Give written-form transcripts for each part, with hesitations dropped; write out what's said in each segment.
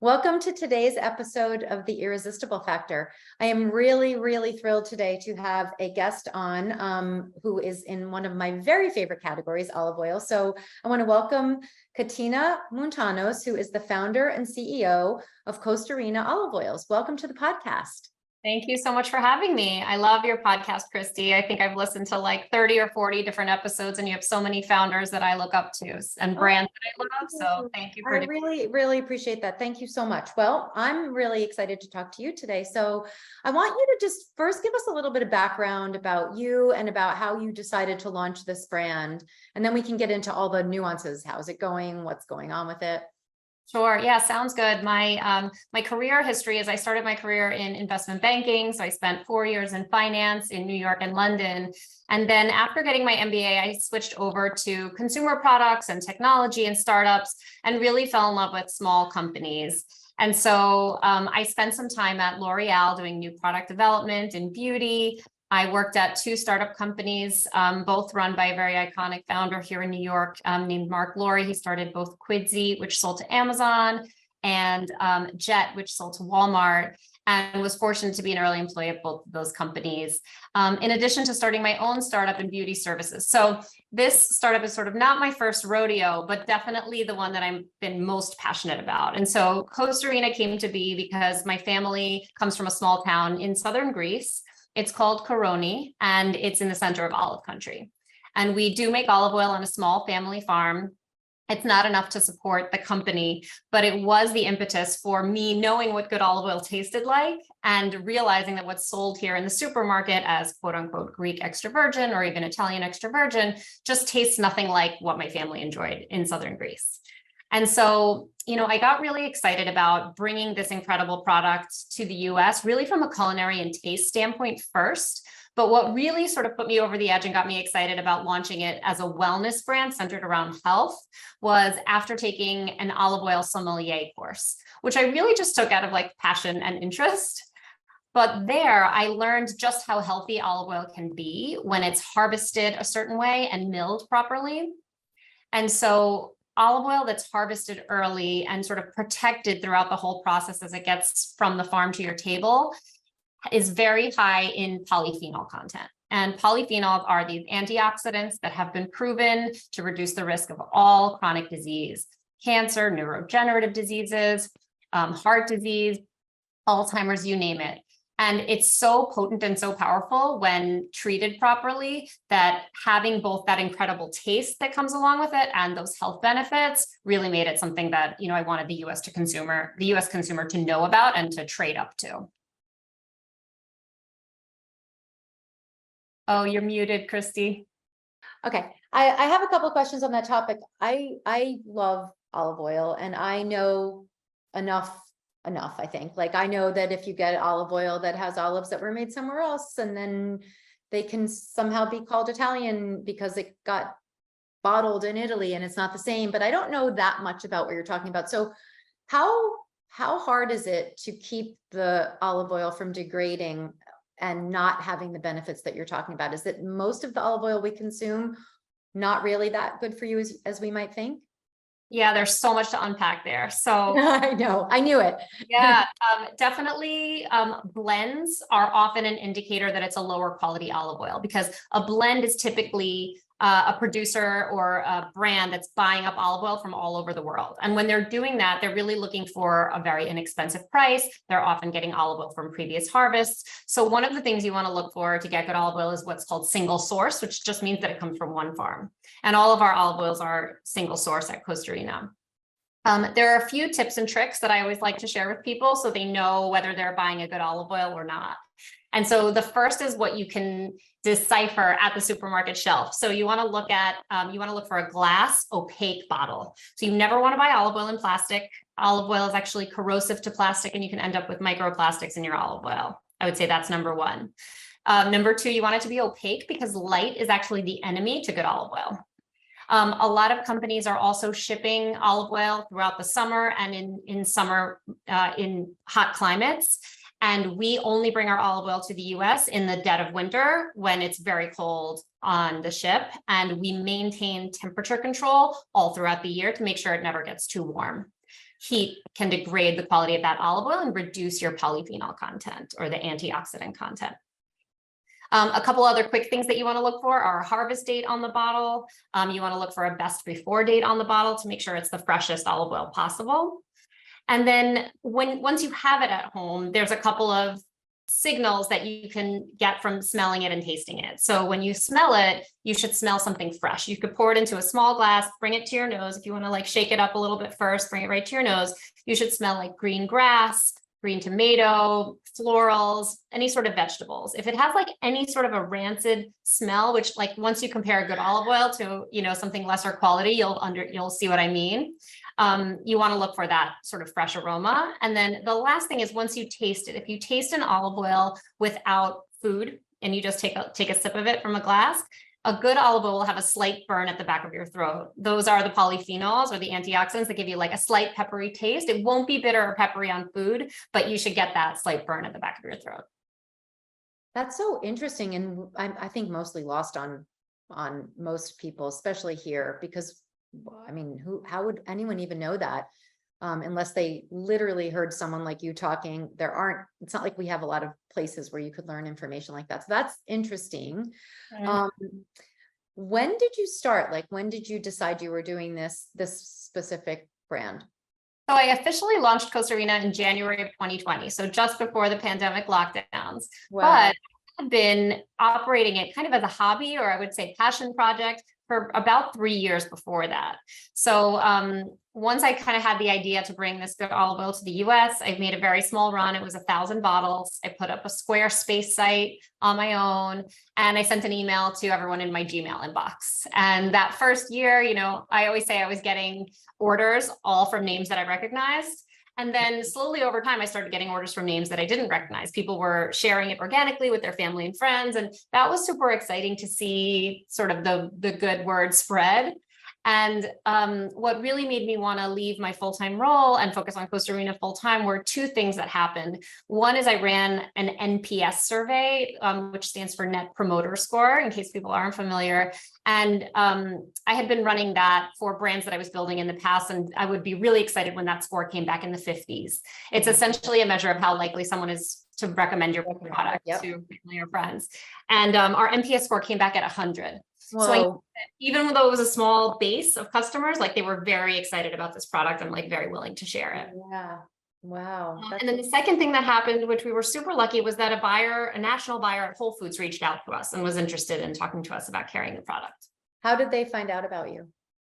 Welcome to today's episode of The Irresistible Factor. I am really thrilled today to have a guest on who is in one of my very favorite categories, olive oil. So I want to welcome Katina Mountanos, who is the founder and CEO of Kosterina Olive Oils. Welcome to the podcast. Thank you so much for having me. I love your podcast, Christy. I think I've listened to like 30 or 40 different episodes, and you have so many founders that I look up to and brands that I love. So thank you for I really appreciate that. Thank you so much. Well, I'm really excited to talk to you today. So I want you to just first give us a little bit of background about you and about how you decided to launch this brand. And then we can get into all the nuances. How's it going? What's going on with it? Sure. Yeah, sounds good. My career history is I started my career in investment banking. So I spent 4 years in finance in New York and London. And then after getting my MBA, I switched over to consumer products and technology and startups and really fell in love with small companies. And so I spent some time at L'Oreal doing new product development in beauty. I worked at 2 startup companies, both run by a very iconic founder here in New York named Mark Laurie. He started both Quidsy, which sold to Amazon, and Jet, which sold to Walmart, and was fortunate to be an early employee of both of those companies, in addition to starting my own startup in beauty services. So this startup is sort of not my first rodeo, but definitely the one that I've been most passionate about. And so Kosterina came to be because my family comes from a small town in southern Greece. It's called Koroni, and it's in the center of olive country. And we do make olive oil on a small family farm. It's not enough to support the company, but it was the impetus for me knowing what good olive oil tasted like and realizing that what's sold here in the supermarket as quote unquote Greek extra virgin or even Italian extra virgin just tastes nothing like what my family enjoyed in southern Greece. And so, I got really excited about bringing this incredible product to the US, really from a culinary and taste standpoint first. But what really sort of put me over the edge and got me excited about launching it as a wellness brand centered around health was after taking an olive oil sommelier course, which I really just took out of like passion and interest. But there I learned just how healthy olive oil can be when it's harvested a certain way and milled properly. And so olive oil that's harvested early and sort of protected throughout the whole process as it gets from the farm to your table is very high in polyphenol content. And polyphenols are these antioxidants that have been proven to reduce the risk of all chronic disease, cancer, neurodegenerative diseases, heart disease, Alzheimer's, you name it. And it's so potent and so powerful when treated properly that having both that incredible taste that comes along with it and those health benefits really made it something that, I wanted the US consumer to know about and to trade up to. Oh, you're muted, Christy. Okay. I have a couple of questions on that topic. I love olive oil and I know enough, I think. Like I know that if you get olive oil that has olives that were made somewhere else, and then they can somehow be called Italian because it got bottled in Italy and it's not the same, but I don't know that much about what you're talking about. So how hard is it to keep the olive oil from degrading and not having the benefits that you're talking about? Is that most of the olive oil we consume not really that good for you as we might think? Yeah, there's so much to unpack there. So I know, I knew it. Yeah, definitely. Blends are often an indicator that it's a lower quality olive oil because a blend is typically a producer or a brand that's buying up olive oil from all over the world. And when they're doing that, they're really looking for a very inexpensive price. They're often getting olive oil from previous harvests. So one of the things you want to look for to get good olive oil is what's called single source, which just means that it comes from one farm. And all of our olive oils are single source at Kosterina. There are a few tips and tricks that I always like to share with people so they know whether they're buying a good olive oil or not. And so the first is what you can decipher at the supermarket shelf. So you want to look for a glass opaque bottle. So you never want to buy olive oil in plastic. Olive oil is actually corrosive to plastic and you can end up with microplastics in your olive oil. I would say that's number one. Number two, you want it to be opaque because light is actually the enemy to good olive oil. A lot of companies are also shipping olive oil throughout the summer and in summer in hot climates. And we only bring our olive oil to the US in the dead of winter when it's very cold on the ship. And we maintain temperature control all throughout the year to make sure it never gets too warm. heat can degrade the quality of that olive oil and reduce your polyphenol content or the antioxidant content. A couple other quick things that you want to look for are harvest date on the bottle. You want to look for a best before date on the bottle to make sure it's the freshest olive oil possible. And then once you have it at home, there's a couple of signals that you can get from smelling it and tasting it. So when you smell it, you should smell something fresh. You could pour it into a small glass, bring it to your nose. If you want to like shake it up a little bit first, bring it right to your nose. You should smell like green grass, green tomato, florals, any sort of vegetables. If it has like any sort of a rancid smell, which like once you compare a good olive oil to, you know, something lesser quality, you'll see what I mean. You want to look for that sort of fresh aroma. And then the last thing is once you taste it, if you taste an olive oil without food and you just take a sip of it from a glass, a good olive oil will have a slight burn at the back of your throat. Those are the polyphenols or the antioxidants that give you like a slight peppery taste. It won't be bitter or peppery on food, but you should get that slight burn at the back of your throat. That's so interesting. And I think mostly lost on most people, especially here, because I mean, how would anyone even know that? Unless they literally heard someone like you talking. It's not like we have a lot of places where you could learn information like that. So that's interesting. When did you start? Like, when did you decide you were doing this specific brand? So I officially launched Kosterina in January of 2020. So just before the pandemic lockdowns, Wow. but I've been operating it kind of as a hobby, or I would say passion project, for about 3 years before that. So once I kind of had the idea to bring this good olive oil to the US, I made a very small run. It was 1,000 bottles. I put up a Squarespace site on my own, and I sent an email to everyone in my Gmail inbox. And that first year, you know, I always say I was getting orders all from names that I recognized. And then slowly over time, I started getting orders from names that I didn't recognize. People were sharing it organically with their family and friends. And that was super exciting to see sort of the good word spread. And what really made me want to leave my full-time role and focus on Kosterina full-time were two things that happened. One is I ran an NPS survey, which stands for Net Promoter Score, in case people aren't familiar. And I had been running that for brands that I was building in the past, and I would be really excited when that score came back in the 50s. It's essentially a measure of how likely someone is to recommend your product to family or friends. And our NPS score came back at 100. Whoa. So even though it was a small base of customers, like they were very excited about this product and like very willing to share it. Yeah. Wow. And then the second thing that happened, which we were super lucky, was that a national buyer at Whole Foods reached out to us and was interested in talking to us about carrying the product. How did they find out about you?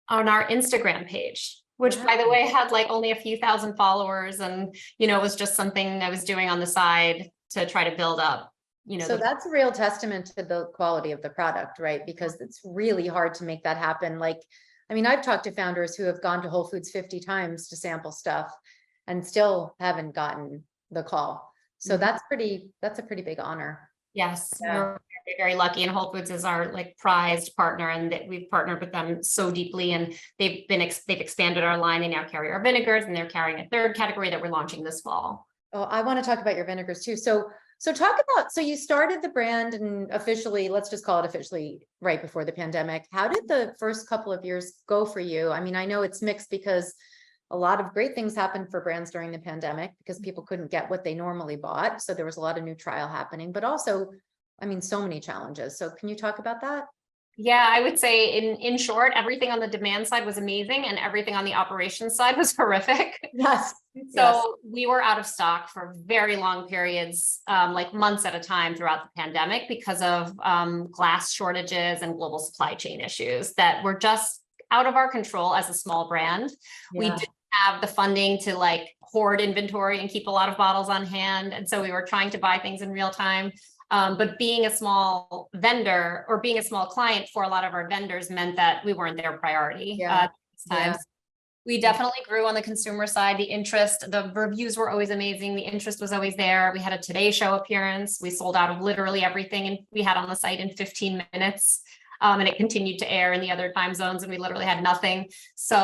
On our Instagram page, which by the way, had like only a few thousand followers, and, you know, it was just something I was doing on the side to try to build up. You know, so that's a real testament to the quality of the product, right? Because it's really hard to make that happen. Like, I mean, I've talked to founders who have gone to Whole Foods 50 times to sample stuff and still haven't gotten the call. So that's a pretty big honor. Yes, we're very, very lucky, and Whole Foods is our like prized partner, and that we've partnered with them so deeply, and they've expanded our line. They now carry our vinegars, and they're carrying a third category that we're launching this fall. Oh, I want to talk about your vinegars too. So talk about, so you started the brand and officially, let's just call it officially right before the pandemic. How did the first couple of years go for you? I mean, I know it's mixed because a lot of great things happened for brands during the pandemic because people couldn't get what they normally bought. So there was a lot of new trial happening, but also, I mean, so many challenges. So can you talk about that? Yeah, I would say in short, everything on the demand side was amazing and everything on the operations side was horrific. Yes. So we were out of stock for very long periods, like months at a time throughout the pandemic because of glass shortages and global supply chain issues that were just out of our control as a small brand. Yeah. We didn't have the funding to like hoard inventory and keep a lot of bottles on hand. And so we were trying to buy things in real time. But being a small vendor or being a small client for a lot of our vendors meant that we weren't their priority. We definitely grew on the consumer side. The interest, the reviews were always amazing. The interest was always there. We had a Today Show appearance. We sold out of literally everything we had on the site in 15 minutes. And it continued to air in the other time zones, and we literally had nothing. So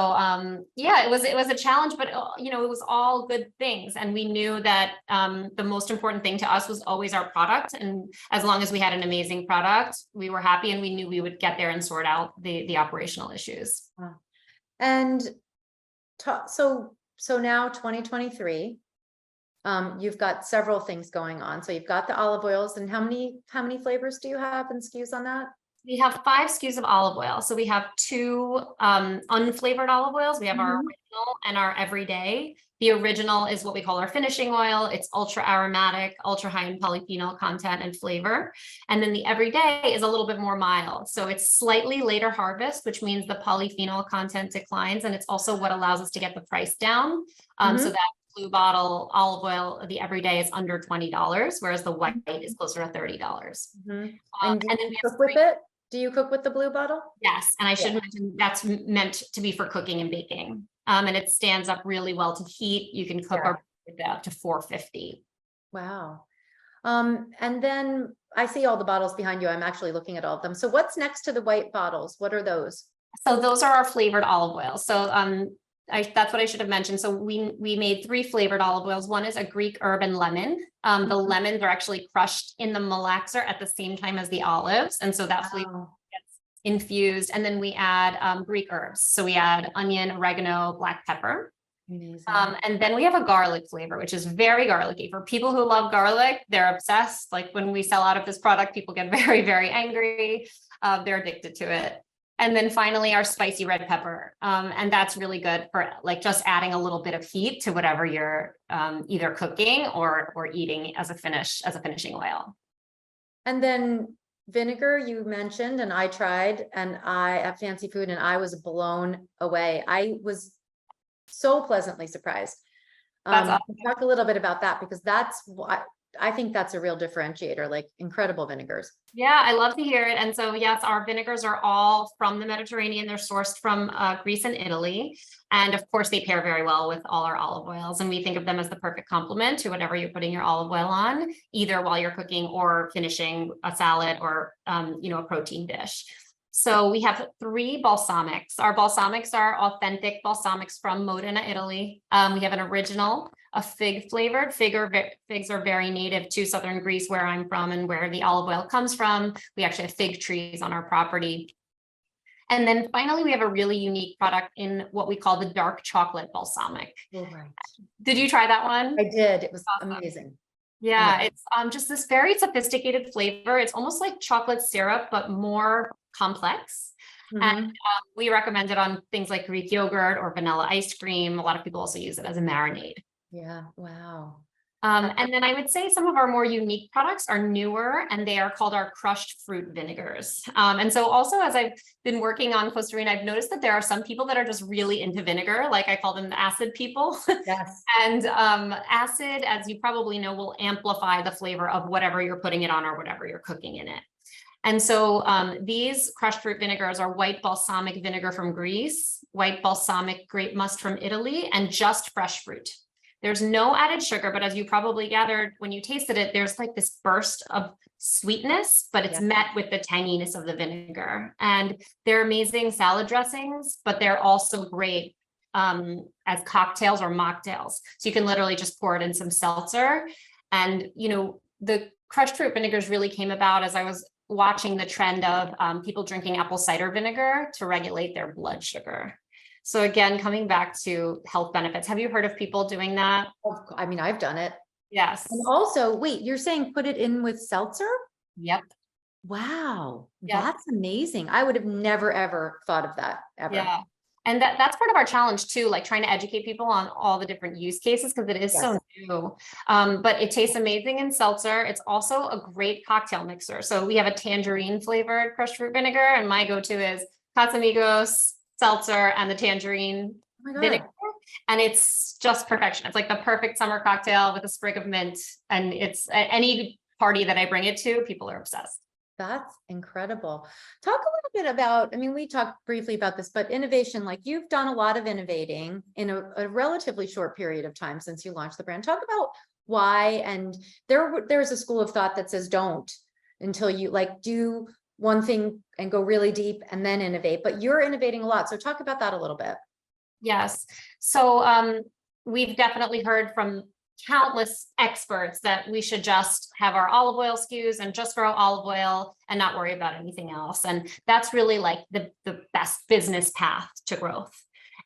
yeah, it was a challenge, but you know, it was all good things. And we knew that the most important thing to us was always our product. And as long as we had an amazing product, we were happy, and we knew we would get there and sort out the operational issues. And so so now 2023, you've got several things going on. So you've got the olive oils, and how many flavors do you have and SKUs on that? We have 5 SKUs of olive oil. So we have 2 unflavored olive oils. We have our Mhm. original and our everyday. The original is what we call our finishing oil. It's ultra aromatic, ultra high in polyphenol content and flavor. And then the everyday is a little bit more mild. So it's slightly later harvest, which means the polyphenol content declines. And it's also what allows us to get the price down. So that blue bottle olive oil, the everyday is under $20, whereas the white is closer to $30. Mhm. And And do then you we have cook with 3. it? Do you cook with the blue bottle? Yes, and I should Yeah. mention that's meant to be for cooking and baking. And it stands up really well to heat. You can cook up to 450. Wow. And then I see all the bottles behind you. I'm actually looking at all of them. So what's next to the white bottles? What are those? So those are our flavored olive oils. So that's what I should have mentioned. So we made 3 flavored olive oils. One is a Greek herb and lemon. The lemons are actually crushed in the malaxer at the same time as the olives, and so that flavor gets infused. And then we add Greek herbs. So we add onion, oregano, black pepper. Amazing. And then we have a garlic flavor, which is very garlicky. For people who love garlic, they're obsessed. Like when we sell out of this product, people get very, very angry. They're addicted to it. And then finally, our spicy red pepper. And that's really good for like just adding a little bit of heat to whatever you're either cooking or eating as a finishing oil. And then vinegar you mentioned, and I tried, and I at Fancy Food, and I was blown away. I was so pleasantly surprised. That's awesome. Talk a little bit about that, because that's what I think that's a real differentiator, like incredible vinegars. Yeah, I love to hear it. And so, yes, our vinegars are all from the Mediterranean. They're sourced from Greece and Italy. And of course, they pair very well with all our olive oils. And we think of them as the perfect complement to whatever you're putting your olive oil on, either while you're cooking or finishing a salad or, a protein dish. So we have 3 balsamics. Our balsamics are authentic balsamics from Modena, Italy. We have an original, a fig flavored. Figs are very native to southern Greece, where I'm from and where the olive oil comes from. We actually have fig trees on our property. And then finally, we have a really unique product in what we call the dark chocolate balsamic. Oh, right. Did you try that one? I did. It was Awesome. amazing. Yeah, it's just this very sophisticated flavor. It's almost like chocolate syrup, but more complex. And we recommend it on things like Greek yogurt or vanilla ice cream. A lot of people also use it as a marinade. Yeah. Wow. And then I would say some of our more unique products are newer, and they are called our crushed fruit vinegars. And so also, as I've been working on Kosterina, I've noticed that there are some people that are just really into vinegar, like I call them the acid people. Yes. And acid, as you probably know, will amplify the flavor of whatever you're putting it on or whatever you're cooking in it. And so these crushed fruit vinegars are white balsamic vinegar from Greece, white balsamic grape must from Italy, and just fresh fruit. There's no added sugar, but as you probably gathered when you tasted it, there's like this burst of sweetness, but it's met with the tanginess of the vinegar. And they're amazing salad dressings, but they're also great as cocktails or mocktails. So you can literally just pour it in some seltzer. And, the crushed fruit vinegars really came about as I was watching the trend of people drinking apple cider vinegar to regulate their blood sugar. So again, coming back to health benefits, have you heard of people doing that? I mean, I've done it. Yes. And also, wait, you're saying put it in with seltzer? Yep. Wow. Yep. That's amazing. I would have never, ever thought of that ever. Yeah. And that's part of our challenge too, like trying to educate people on all the different use cases, because it is so new. But it tastes amazing in seltzer. It's also a great cocktail mixer. So we have a tangerine flavored crushed fruit vinegar, and my go-to is Casamigos, seltzer, and the tangerine vinegar. And it's just perfection. It's like the perfect summer cocktail with a sprig of mint. And it's any party that I bring it to, people are obsessed. That's incredible. Talk a little bit about, I mean, we talked briefly about this, but innovation, like you've done a lot of innovating in a relatively short period of time since you launched the brand. Talk about why. And there's a school of thought that says don't until you like do one thing and go really deep and then innovate, but you're innovating a lot. So talk about that a little bit. Yes. So we've definitely heard from countless experts that we should just have our olive oil SKUs and just grow olive oil and not worry about anything else. And that's really like the best business path to growth.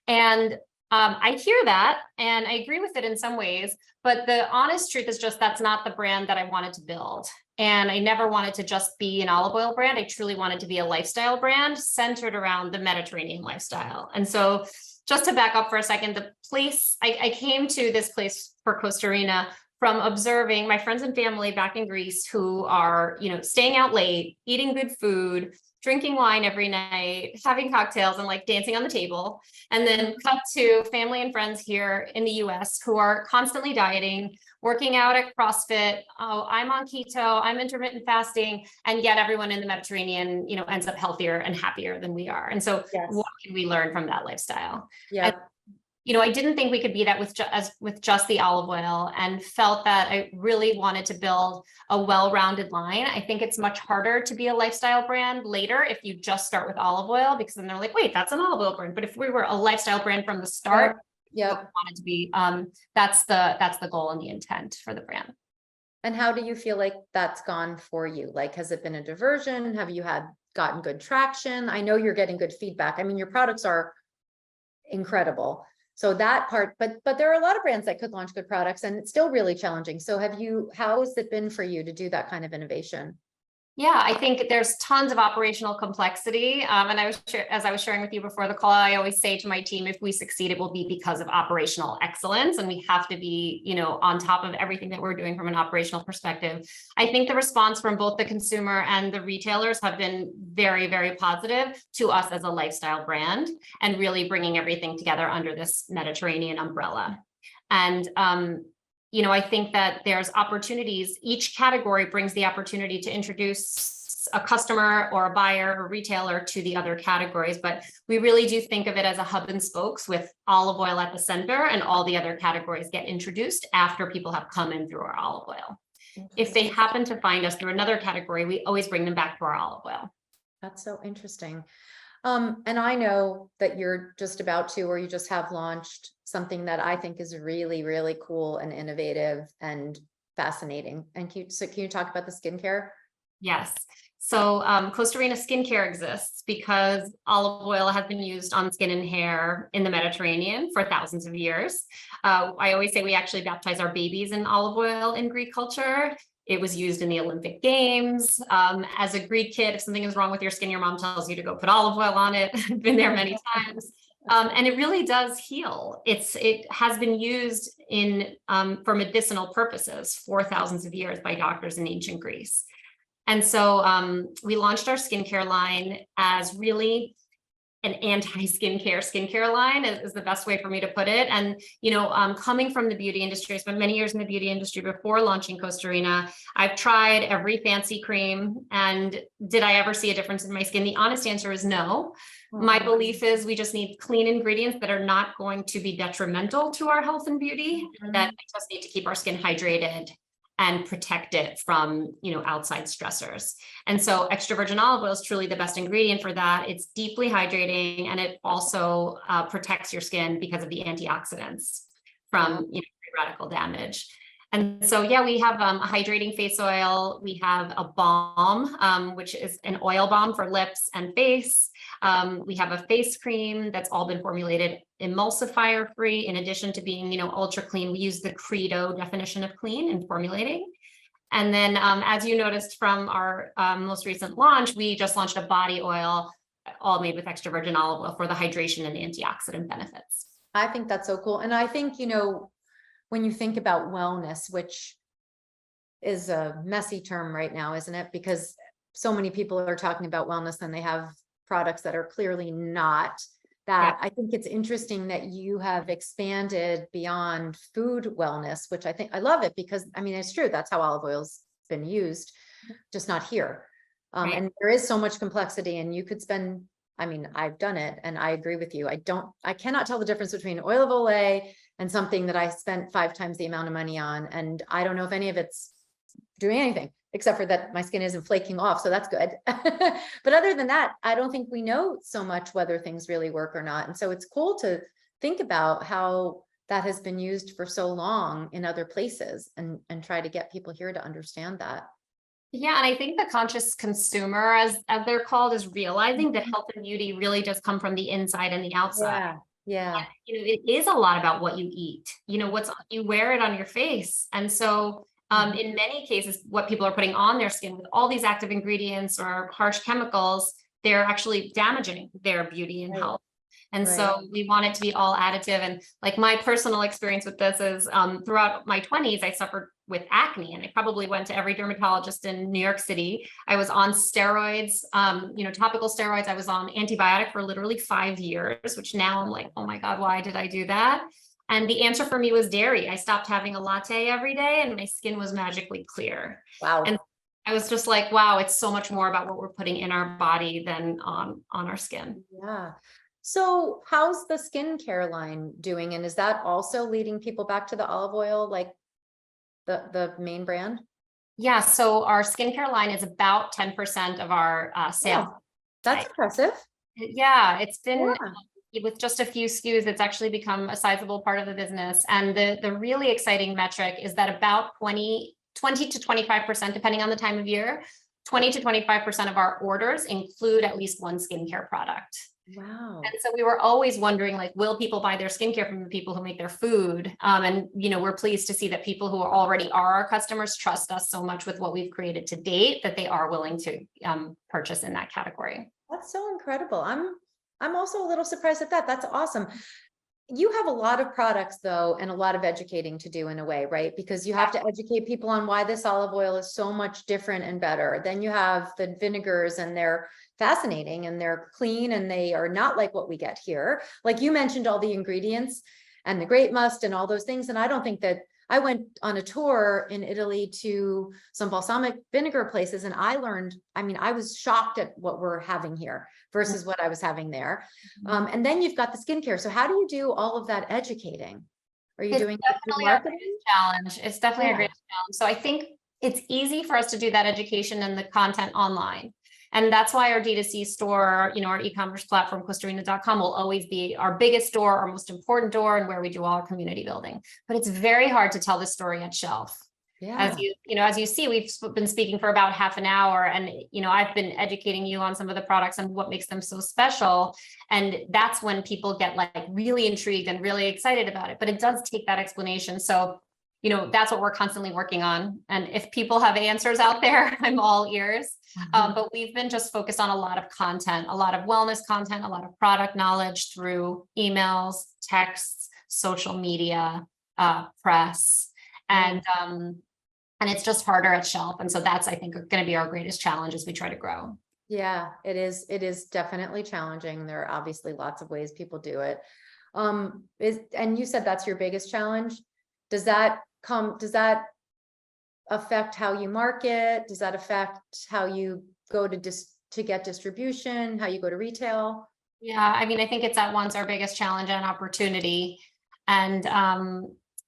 And I hear that and I agree with it in some ways, but the honest truth is just that's not the brand that I wanted to build. And I never wanted to just be an olive oil brand. I truly wanted to be a lifestyle brand centered around the Mediterranean lifestyle. And so just to back up for a second, the place I came to this place for Kosterina from observing my friends and family back in Greece who are, staying out late, eating good food, drinking wine every night, having cocktails and like dancing on the table. And then cut to family and friends here in the US who are constantly dieting, working out at CrossFit. Oh, I'm on keto, I'm intermittent fasting. And yet everyone in the Mediterranean, ends up healthier and happier than we are. And so Yes. what can we learn from that lifestyle? Yeah. I didn't think we could be that with just the olive oil, and felt that I really wanted to build a well-rounded line. I think it's much harder to be a lifestyle brand later if you just start with olive oil, because then they're like, wait, that's an olive oil brand. But if we were a lifestyle brand from the start, yeah, what we wanted to be, that's the goal and the intent for the brand. And how do you feel like that's gone for you? Like, has it been a diversion? Have you gotten good traction? I know you're getting good feedback. I mean, your products are incredible. So that part, but there are a lot of brands that could launch good products and it's still really challenging. So how has it been for you to do that kind of innovation? Yeah, I think there's tons of operational complexity. And as I was sharing with you before the call, I always say to my team, if we succeed, it will be because of operational excellence. And we have to be, on top of everything that we're doing from an operational perspective. I think the response from both the consumer and the retailers have been very, very positive to us as a lifestyle brand, and really bringing everything together under this Mediterranean umbrella. And, I think that there's opportunities. Each category brings the opportunity to introduce a customer or a buyer or retailer to the other categories. But we really do think of it as a hub and spokes with olive oil at the center, and all the other categories get introduced after people have come in through our olive oil. If they happen to find us through another category, we always bring them back to our olive oil. That's so interesting. And I know that you're just about to, or you just have launched something that I think is really, really cool and innovative and fascinating. And can you talk about the skincare? Yes. So Kosterina skincare exists because olive oil has been used on skin and hair in the Mediterranean for thousands of years. I always say we actually baptize our babies in olive oil in Greek culture. It was used in the Olympic Games. As a Greek kid, if something is wrong with your skin, your mom tells you to go put olive oil on it. I've been there many times. And it really does heal. It has been used for medicinal purposes for thousands of years by doctors in ancient Greece. And so we launched our skincare line as really an skincare line is the best way for me to put it. And, coming from the beauty industry, I spent many years in the beauty industry before launching Kosterina. I've tried every fancy cream, and did I ever see a difference in my skin? The honest answer is no. My belief is we just need clean ingredients that are not going to be detrimental to our health and beauty, that we just need to keep our skin hydrated and protect it from, outside stressors. And so extra virgin olive oil is truly the best ingredient for that. It's deeply hydrating, and it also protects your skin because of the antioxidants from free radical damage. And so, we have a hydrating face oil. We have a balm, which is an oil balm for lips and face. We have a face cream that's all been formulated emulsifier free. In addition to being, ultra clean, we use the Credo definition of clean in formulating. And then, as you noticed from our most recent launch, we just launched a body oil, all made with extra virgin olive oil for the hydration and antioxidant benefits. I think that's so cool. And I think, when you think about wellness, which is a messy term right now, isn't it? Because so many people are talking about wellness and they have products that are clearly not that. I think it's interesting that you have expanded beyond food wellness, which I love it, because it's true. That's how olive oil's been used, just not here. And there is so much complexity, and you could spend, I've done it and I agree with you. I cannot tell the difference between oil of Olay and something that I spent 5 times the amount of money on. And I don't know if any of it's doing anything, except for that my skin isn't flaking off. So that's good. But other than that, I don't think we know so much whether things really work or not. And so it's cool to think about how that has been used for so long in other places, and try to get people here to understand that. Yeah, and I think the conscious consumer, as they're called, is realizing that health and beauty really does come from the inside and the outside. Yeah. It is a lot about what you eat, what's you wear it on your face. And so in many cases, what people are putting on their skin with all these active ingredients or harsh chemicals, they're actually damaging their beauty and Right. health. And Right. so we want it to be all additive. And like my personal experience with this is throughout my 20s, I suffered with acne, and I probably went to every dermatologist in New York City. I was on steroids, topical steroids. I was on antibiotic for literally 5 years, which now I'm like, oh my God, why did I do that? And the answer for me was dairy. I stopped having a latte every day and my skin was magically clear. Wow. And I was just like, wow, it's so much more about what we're putting in our body than on our skin. Yeah. So how's the skincare line doing? And is that also leading people back to the olive oil, like the main brand? Yeah. So our skincare line is about 10% of our sales. Yeah, that's impressive. Yeah. It's been Yeah. with just a few SKUs, it's actually become a sizable part of the business. And the really exciting metric is that about 20 to 25%, depending on the time of year, 20 to 25% of our orders include at least one skincare product. Wow. And so we were always wondering, like, will people buy their skincare from the people who make their food? And, we're pleased to see that people who already are our customers trust us so much with what we've created to date that they are willing to purchase in that category. That's so incredible. I'm also a little surprised at that. That's awesome. You have a lot of products though, and a lot of educating to do in a way, right? Because you have to educate people on why this olive oil is so much different and better. Then you have the vinegars, and they're fascinating and they're clean and they are not like what we get here. Like you mentioned all the ingredients and the grape must and all those things. And I don't think that I went on a tour in Italy to some balsamic vinegar places, and I learned, I was shocked at what we're having here versus what I was having there. And then you've got the skincare. So how do you do all of that educating? Are you doing definitely our greatest challenge? It's definitely a great challenge. So I think it's easy for us to do that education and the content online. And that's why our D2C store, our e-commerce platform, Kosterina.com, will always be our biggest door, our most important door, and where we do all our community building. But it's very hard to tell the story at shelf. Yeah. As you see, we've been speaking for about half an hour, and I've been educating you on some of the products and what makes them so special. And that's when people get like really intrigued and really excited about it. But it does take that explanation. So, that's what we're constantly working on. And if people have answers out there, I'm all ears. But we've been just focused on a lot of content, a lot of wellness content, a lot of product knowledge through emails, texts, social media, press, and it's just harder at shelf. And so that's, I think, going to be our greatest challenge as we try to grow. Yeah, it is. It is definitely challenging. There are obviously lots of ways people do it. And you said that's your biggest challenge. Does that affect how you market? Does that affect how you go to get distribution, how you go to retail? Yeah, I think it's at once our biggest challenge and opportunity. And,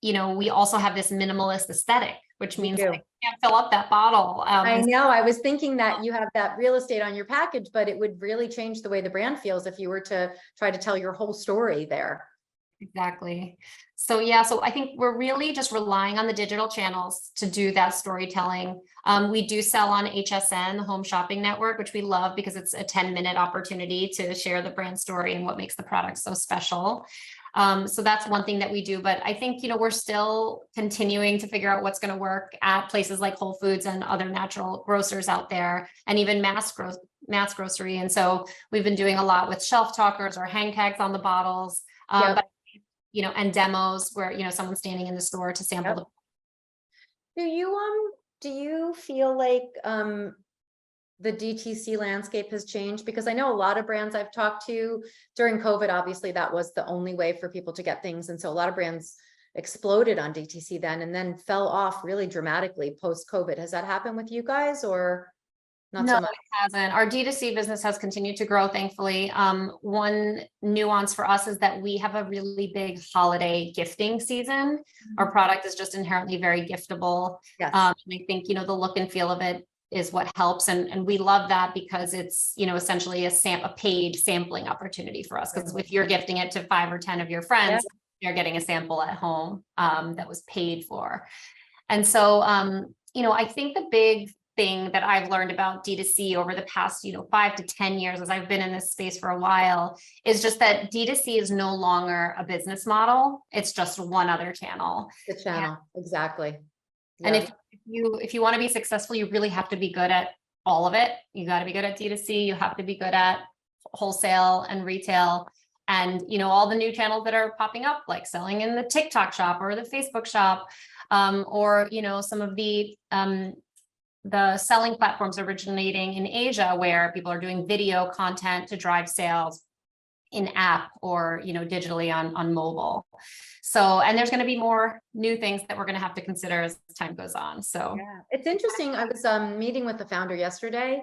we also have this minimalist aesthetic, which means I can't fill up that bottle. I know. I was thinking that you have that real estate on your package, but it would really change the way the brand feels if you were to try to tell your whole story there. Exactly. So yeah, so I think we're really just relying on the digital channels to do that storytelling. We do sell on HSN, the Home Shopping Network, which we love because it's a 10-minute opportunity to share the brand story and what makes the product so special. So that's one thing that we do, but I think, we're still continuing to figure out what's going to work at places like Whole Foods and other natural grocers out there, and even mass grocery. And so we've been doing a lot with shelf talkers or hang tags on the bottles. But and demos where, someone's standing in the store to sample. Do you feel like, the DTC landscape has changed? Because I know a lot of brands I've talked to during COVID, obviously that was the only way for people to get things. And so a lot of brands exploded on DTC then, and then fell off really dramatically post COVID. Has that happened with you guys, or not so much? It hasn't. Our D2C business has continued to grow, thankfully. One nuance for us is that we have a really big holiday gifting season. Our product is just inherently very giftable. Yes. And I think, the look and feel of it is what helps. And we love that because it's, essentially a paid sampling opportunity for us. Because if you're gifting it to 5 or 10 of your friends, you're getting a sample at home that was paid for. And so, I think the big thing that I've learned about D2C over the past, 5 to 10 years, as I've been in this space for a while, is just that D2C is no longer a business model. It's just one other channel. The channel, exactly. And Yeah. if you want to be successful, you really have to be good at all of it. You got to be good at D2C. You have to be good at wholesale and retail. And, all the new channels that are popping up, like selling in the TikTok shop or the Facebook shop, or, some of the selling platforms originating in Asia, where people are doing video content to drive sales in app or, digitally on mobile. So, and there's going to be more new things that we're going to have to consider as time goes on. So yeah, it's interesting. I was meeting with the founder yesterday,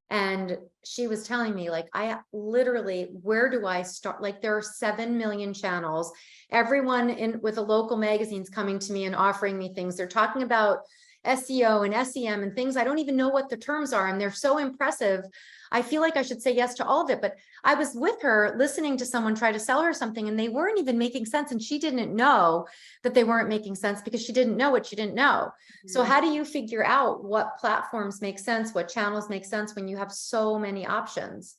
and she was telling me, like, I literally, where do I start? Like, there are 7 million channels, everyone with the local magazines coming to me and offering me things. They're talking about SEO and SEM and things I don't even know what the terms are, and they're so impressive. I feel like I should say yes to all of it, but I was with her listening to someone try to sell her something, and they weren't even making sense, and she didn't know that they weren't making sense because she didn't know what she didn't know. So how do you figure out what platforms make sense, what channels make sense when you have so many options?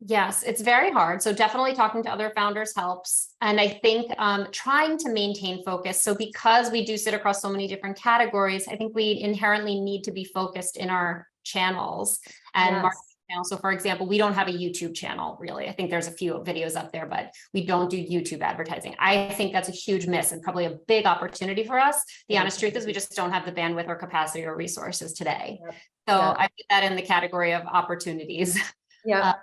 yes, it's very hard. So definitely talking to other founders helps. And I think trying to maintain focus. So because we do sit across so many different categories, I think we inherently need to be focused in our channels and Yes. marketing channels. So for example, we don't have a YouTube channel, really. I think there's a few videos up there, but we don't do YouTube advertising. I think that's a huge miss and probably a big opportunity for us. The honest truth is we just don't have the bandwidth or capacity or resources today. Yep. So Yep. I put that in the category of opportunities. Yeah.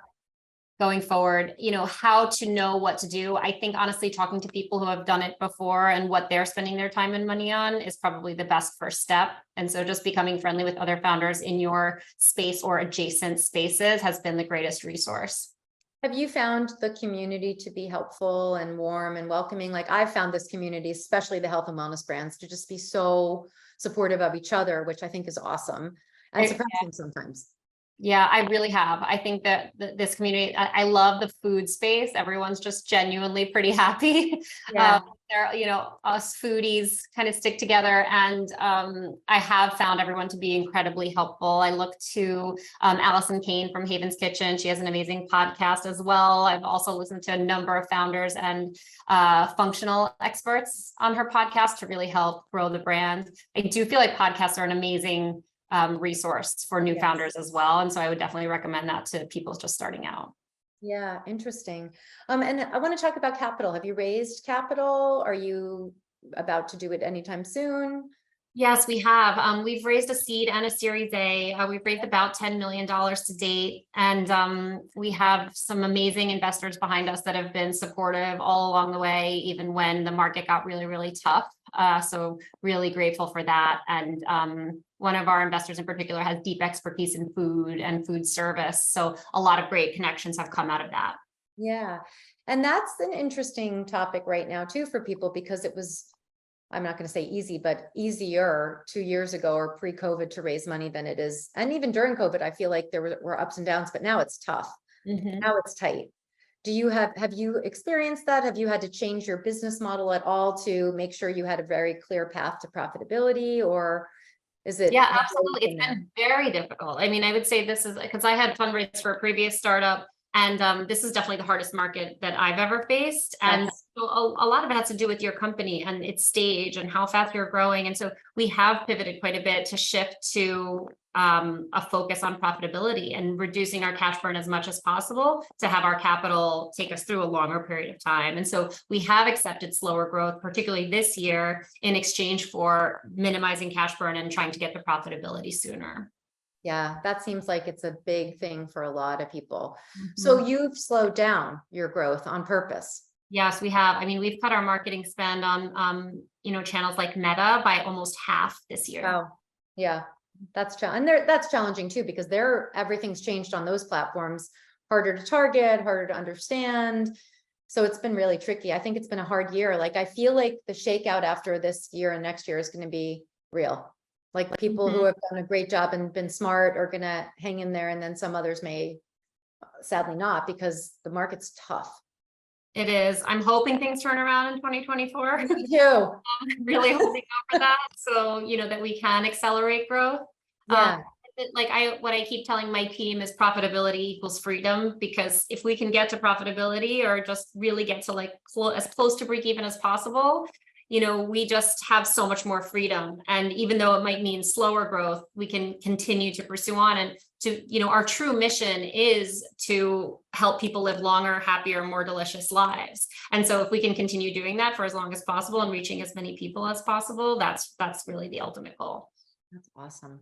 Going forward, how to know what to do. I think honestly, talking to people who have done it before and what they're spending their time and money on is probably the best first step. And so just becoming friendly with other founders in your space or adjacent spaces has been the greatest resource. Have you found the community to be helpful and warm and welcoming? Like, I've found this community, especially the health and wellness brands, to just be so supportive of each other, which I think is awesome and surprising sometimes. Yeah, I really have. I think that this community, I love the food space. Everyone's just genuinely pretty happy. Yeah. Us foodies kind of stick together, and I have found everyone to be incredibly helpful. I look to Allison Kane from Haven's Kitchen. She has an amazing podcast as well. I've also listened to a number of founders and functional experts on her podcast to really help grow the brand. I do feel like podcasts are an amazing resource for new founders as well. And so I would definitely recommend that to people just starting out. Yeah, interesting. And I want to talk about capital. Have you raised capital? Are you about to do it anytime soon? Yes, we have. We've raised a seed and a Series A. We've raised about $10 million to date. And we have some amazing investors behind us that have been supportive all along the way, even when the market got really, really tough. So really grateful for that. And one of our investors in particular has deep expertise in food and food service. So a lot of great connections have come out of that. Yeah. And that's an interesting topic right now too, for people, because it was, I'm not going to say easy, but easier 2 years ago or pre-COVID to raise money than it is. And even during COVID, I feel like there were ups and downs, but now it's tough. Mm-hmm. Now it's tight. Do you have you experienced that? Have you had to change your business model at all to make sure you had a very clear path to profitability, or is it? Yeah, absolutely. It's been very difficult. I mean, I would say this is because I had fundraised for a previous startup, and this is definitely the hardest market that I've ever faced. And so a lot of it has to do with your company and its stage and how fast you're growing. And so we have pivoted quite a bit to shift to a focus on profitability and reducing our cash burn as much as possible to have our capital take us through a longer period of time. And so we have accepted slower growth, particularly this year, in exchange for minimizing cash burn and trying to get the profitability sooner. Yeah, that seems like it's a big thing for a lot of people. So you've slowed down your growth on purpose. Yes, we have. I mean, we've cut our marketing spend on, channels like Meta by almost half this year. Oh, yeah, that's challenging too, because everything's changed on those platforms, harder to target, harder to understand. So it's been really tricky. I think it's been a hard year. Like, I feel like the shakeout after this year and next year is going to be real. Like, people who have done a great job and been smart are going to hang in there, and then some others may sadly not, because the market's tough. It is. I'm hoping things turn around in 2024. Me too. Really hoping for that. So, that we can accelerate growth. Yeah. What I keep telling my team is profitability equals freedom, because if we can get to profitability or just really get to like as close to break even as possible, we just have so much more freedom. And even though it might mean slower growth, we can continue to pursue on, and our true mission is to help people live longer, happier, more delicious lives. And so if we can continue doing that for as long as possible and reaching as many people as possible, that's really the ultimate goal. That's awesome.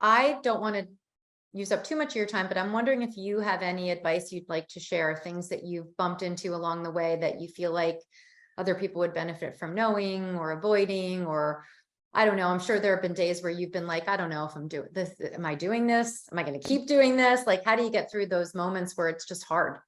I don't want to use up too much of your time, but I'm wondering if you have any advice you'd like to share, things that you've bumped into along the way that you feel like other people would benefit from knowing or avoiding, or I don't know. I'm sure there have been days where you've been like, I don't know if I'm doing this. Am I doing this? Am I going to keep doing this? Like, how do you get through those moments where it's just hard?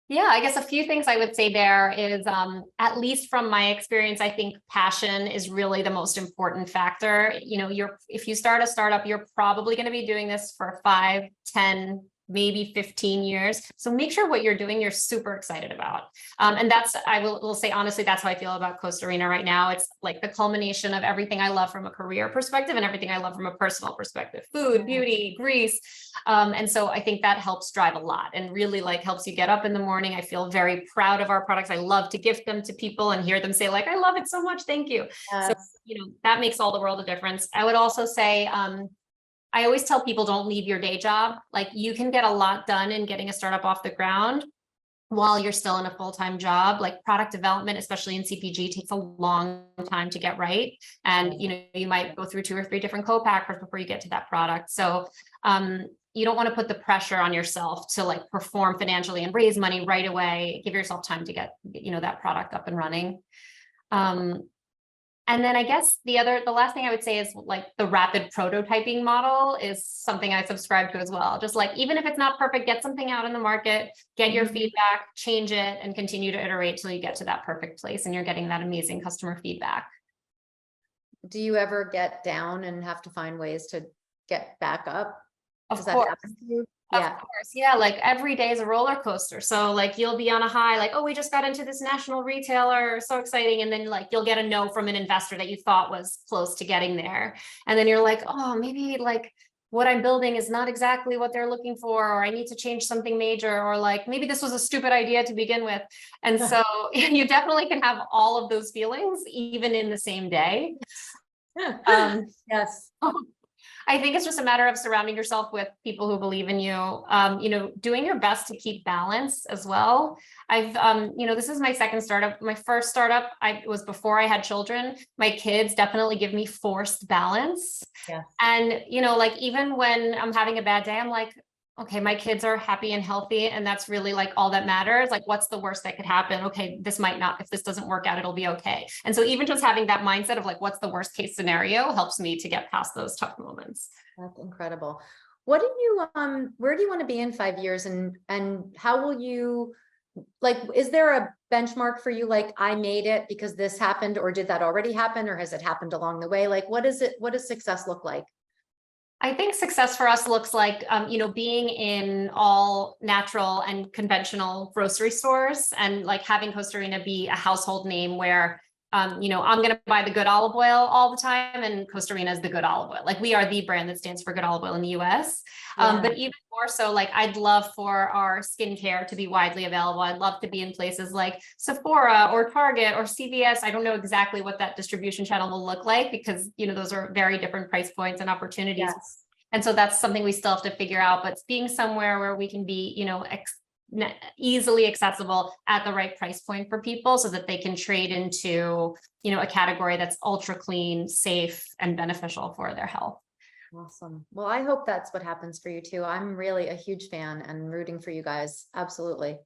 Yeah, I guess a few things I would say there is, at least from my experience, I think passion is really the most important factor. If you start a startup, you're probably going to be doing this for 5, 10, maybe 15 years. So make sure what you're doing, you're super excited about. And I will say, honestly, that's how I feel about Kosterina right now. It's like the culmination of everything I love from a career perspective and everything I love from a personal perspective: food, beauty, Greece. And so I think that helps drive a lot and really helps you get up in the morning. I feel very proud of our products. I love to gift them to people and hear them say I love it so much. Thank you. So, that makes all the world a difference. I would also say, I always tell people, don't leave your day job. You can get a lot done in getting a startup off the ground while you're still in a full-time job. Product development, especially in CPG, takes a long time to get right. And, you might go through 2 or 3 different co-packers before you get to that product. So, you don't want to put the pressure on yourself to perform financially and raise money right away. Give yourself time to get, that product up and running. And then I guess the last thing I would say is the rapid prototyping model is something I subscribe to as well. Just even if it's not perfect, get something out in the market, get your feedback, change it, and continue to iterate till you get to that perfect place and you're getting that amazing customer feedback. Do you ever get down and have to find ways to get back up? Of course. Of course. Yeah. Every day is a roller coaster. So you'll be on a high, oh, we just got into this national retailer. So exciting. And then you'll get a no from an investor that you thought was close to getting there. And then you're oh, maybe what I'm building is not exactly what they're looking for, or I need to change something major, or maybe this was a stupid idea to begin with. And so you definitely can have all of those feelings even in the same day. Yes. I think it's just a matter of surrounding yourself with people who believe in you, doing your best to keep balance as well. I've, this is my second startup. My first startup, was before I had children. My kids definitely give me forced balance. Yes. And, even when I'm having a bad day, I'm okay, my kids are happy and healthy, and that's really all that matters. What's the worst that could happen? Okay, if this doesn't work out, it'll be okay. And so even just having that mindset of what's the worst case scenario helps me to get past those tough moments. That's incredible. What do you, where do you want to be in 5 years, and how will you, is there a benchmark for you? I made it because this happened, or did that already happen, or has it happened along the way? What does success look like? I think success for us looks like, being in all natural and conventional grocery stores, and having Kosterina be a household name where, I'm going to buy the good olive oil all the time, and Kosterina is the good olive oil. We are the brand that stands for good olive oil in the US. But even more so, I'd love for our skincare to be widely available. I'd love to be in places like Sephora or Target or CVS. I don't know exactly what that distribution channel will look like, because, those are very different price points and opportunities. Yes. And so that's something we still have to figure out, but being somewhere where we can be, easily accessible at the right price point for people, so that they can trade into, a category that's ultra clean, safe, and beneficial for their health. Awesome. Well, I hope that's what happens for you too. I'm really a huge fan and rooting for you guys. Absolutely.